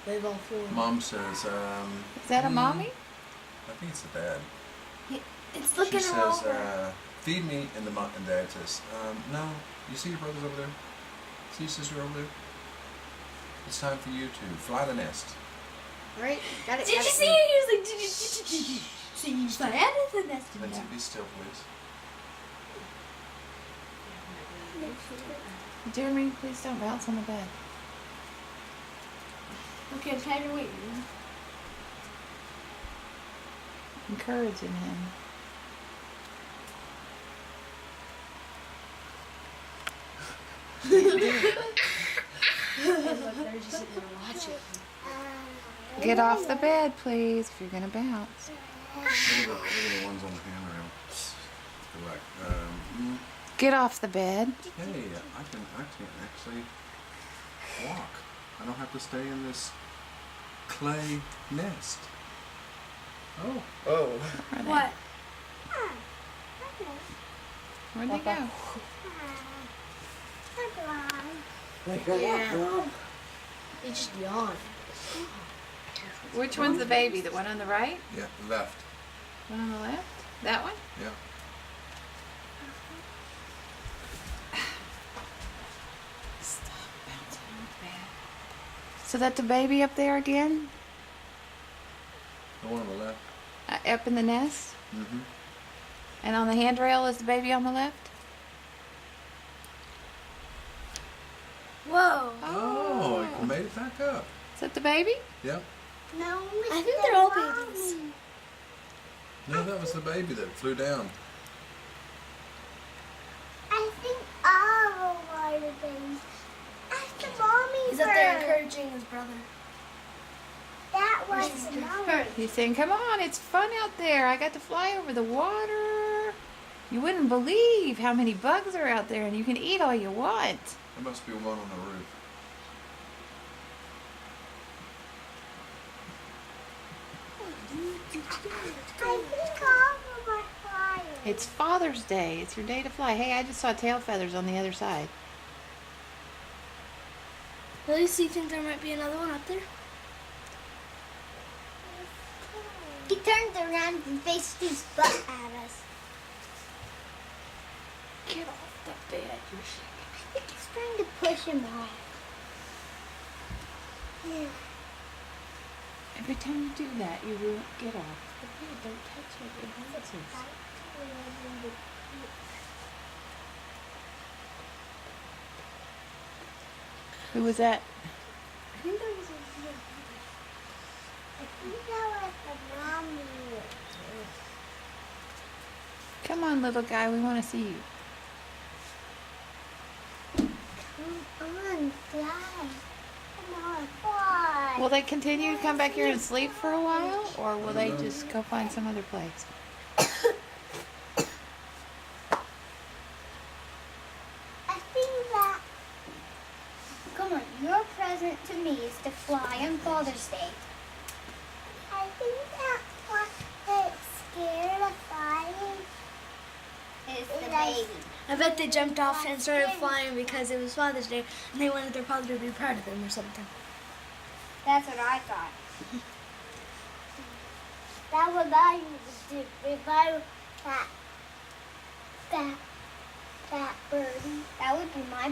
They've all flown. Mom says, Is that a mommy? I think it's a dad. It's looking She her says, over. feed me, and Dad says, no, you see your brothers over there? See your sister over there? It's time for you to fly the nest. Right? Got it. Did you see it? He was like, did you see you fly out of the nest? Lindsay, be still, please. Jeremy, please don't bounce on the bed. Okay, I'm tired of waiting. Encouraging him. They're just sitting there watching. Get off the bed, please, if you're gonna bounce. Look at the ones on the handrail. They're like, Get off the bed. hey, I can actually walk. I don't have to stay in this clay nest. Oh. Oh. Where are they? What? Where'd they go? Yeah. They just yawn. Which one's the baby? The one on the right? Yeah, left. One on the left? That one? Yeah. Stop bouncing on the bed. So that's the baby up there again? The one on the left. Up in the nest? Mm-hmm. And on the handrail is the baby on the left? Whoa. Oh, you made it back up. Is that the baby? Yep. No, I think they're all babies. No, that was the baby that flew down. I think all are the babies. Ask the mommy He's up there encouraging his brother. That was the mommy. He's saying, come on, it's fun out there. I got to fly over the water. You wouldn't believe how many bugs are out there, and you can eat all you want. There must be one on the roof. I think all of them are flying. It's Father's Day. It's your day to fly. Hey, I just saw tail feathers on the other side. Really? So you think there might be another one up there? He turned around and faced his butt at us. Get off the bed. You're shaking. I think he's trying to push him off. Yeah. Every time you do that, you will get off the bed. Don't touch it. It bounces. Who was that? I think there was a I think that was the mommy. Come on, little guy. We want to see you. Come on, fly. Come on, fly. Will they continue to come back here and sleep for a while? Or will they just go find some other place? I think that, come on, your present to me is to fly on Father's Day. I think that what's scared of flying is the baby. I bet they jumped off and started flying because it was Father's Day and they wanted their father to be proud of them or something. That's what I thought. That's what I used to do. If I was that birdie, that would be my